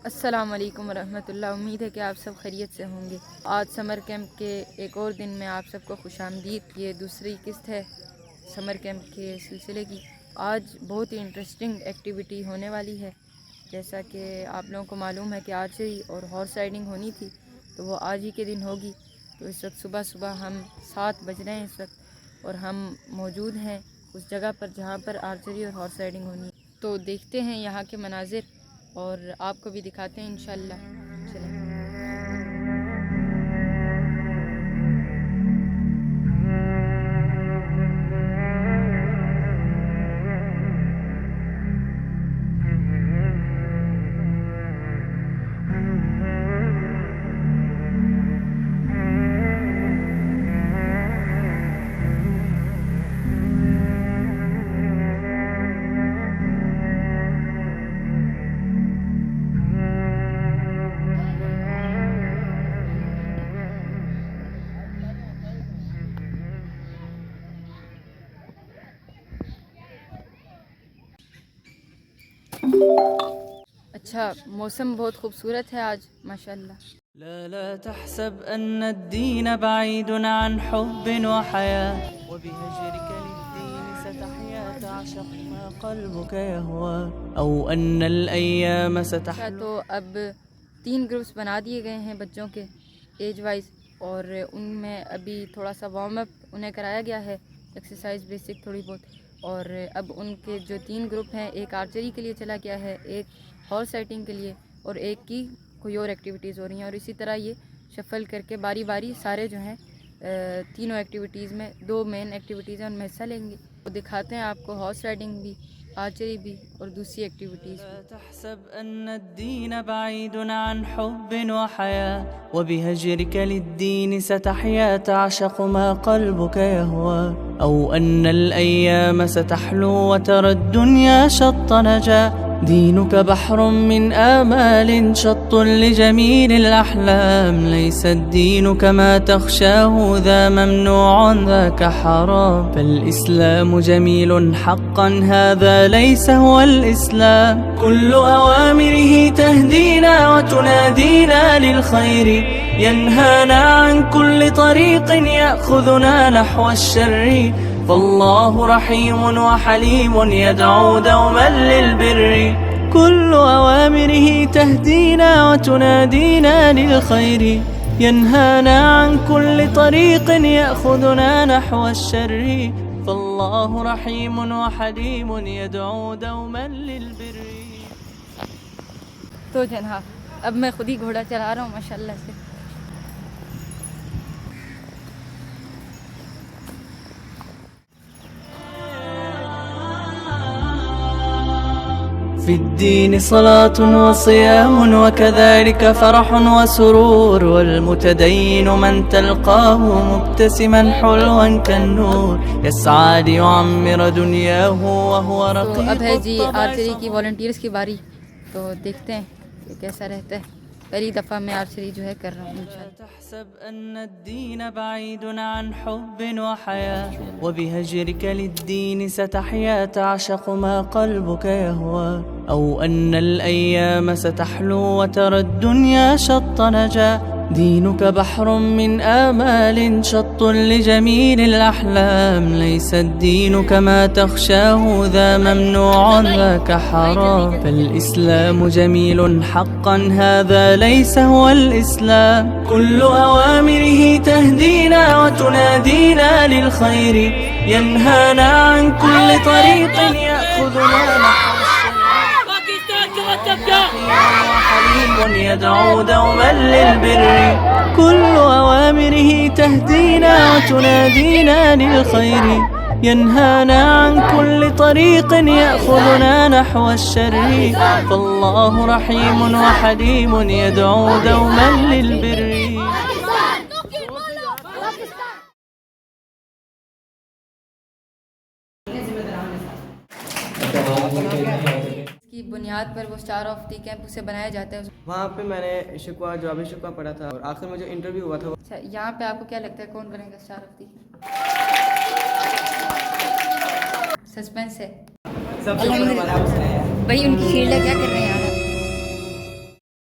अस्सलाम वालेकुम रहमतुल्लाह। उम्मीद है कि आप सब खैरियत से होंगे। आज समर कैंप के एक और दिन में आप सबको खुशामदीद। ये दूसरी किस्त है समर कैंप के सिलसिले की। आज बहुत ही इंटरेस्टिंग एक्टिविटी होने वाली है। जैसा कि आप लोगों को मालूम है कि आर्चरी और हॉर्स राइडिंग होनी थी, तो वो आज ही के दिन होगी। तो इस वक्त सुबह सुबह हम 7 बज रहे हैं इस वक्त, और हम मौजूद हैं उस जगह पर जहाँ पर आर्चरी और हॉर्स राइडिंग होनी है। तो देखते हैं यहाँ के मनाजिर और आपको भी दिखाते हैं इंशाल्लाह। चलें। अच्छा, मौसम बहुत खूबसूरत है आज माशाल्लाह। لا تحسب أن الدين بعيد عن حب وحياة وبهجرك للدين ستحيا تعشق ما قلبك يهوى أو أن الأيام ستحلو। तो अब 3 ग्रुप्स बना दिए गए हैं बच्चों के एज वाइज, और उनमें अभी थोड़ा सा वार्म अप उन्हें कराया गया है, एक्सरसाइज बेसिक थोड़ी बहुत। और अब उनके जो 3 ग्रुप हैं, एक आर्चरी के लिए चला गया है, एक हॉर्स राइडिंग के लिए, और एक की कोई और एक्टिविटीज़ हो रही हैं। और इसी तरह ये शफल करके बारी बारी सारे जो हैं तीनों एक्टिविटीज़ में 2 मेन एक्टिविटीज़ हैं, उनमें हिस्सा लेंगे। तो दिखाते हैं आपको हॉर्स राइडिंग भी, आर्चरी भी और दूसरी एक्टिविटीज़। لا تحسب أن الدين بعيد عن حب وحياة وبهجرك للدين ستحيا تعشق ما قلبك يهوى أو أن الأيام ستحلو وترى الدنيا شط نجاة دينك بحر من آمال شط لجميل الأحلام ليس الدين كما تخشاه ذا ممنوع ذاك حرام فالإسلام جميل حقا هذا ليس هو الإسلام كل أوامره تهدينا وتنادينا للخير ينهانا عن كل طريق يأخذنا نحو الشر فالله رحيم وحليم يدعو دوما للبر كل أوامره تهدينا وتنادينا للخير ينهانا عن كل طريق يأخذنا نحو الشر فالله رحيم وحليم يدعو دوما للبر। तो जनाब अब मैं खुद ही घोड़ा चला रहा हूँ माशाल्लाह से। في الدين صلاة وصيام وكذلك فرح وسرور والمتدين من تلقاه مبتسما حلوا كالنور يسعى ليعمر دنياه وهو رقيق। तो अब है जी आर्चरी की वॉलंटियर्स की बारी, तो देखते हैं कि कैसा रहता है। पहली दफ़ा मैं आर्चरी जो है कर रहा हूँ इंशाल्लाह। تحسب أن الدين بعيد عن حب وحياة وبهجرك للدين ستحيا تعشق ما قلبك يهوى أو أن الأيام ستحلو وترى الدنيا شط نجاة دينك بحر من آمال شط لجميل الأحلام ليس الدين كما تخشاه ذا ممنوع ذاك حرام فالإسلام جميل حقا هذا ليس هو الإسلام كل أوامره تهدينا وتنادينا للخير ينهانا عن كل طريق يأخذنا نحو حليم يدعو دوما للبر كل أوامره تهدينا وتنادينا للخير ينهانا عن كل طريق يأخذنا نحو الشر فالله رحيم وحليم يدعو دوما للبر। की बुनियाद पर वो स्टार ऑफ दी कैंप उसे बनाया जाता है। वहाँ पे मैंने शिकवा जवाबी शिकवा पढ़ा था और आखिर में जो इंटरव्यू हुआ था। अच्छा, यहाँ पे आपको क्या लगता है कौन बनेगा स्टार ऑफ दी? सस्पेंस है सबसे ऊपर हमारा उसने भाई। उनकी फील्ड है, क्या कर रहे हैं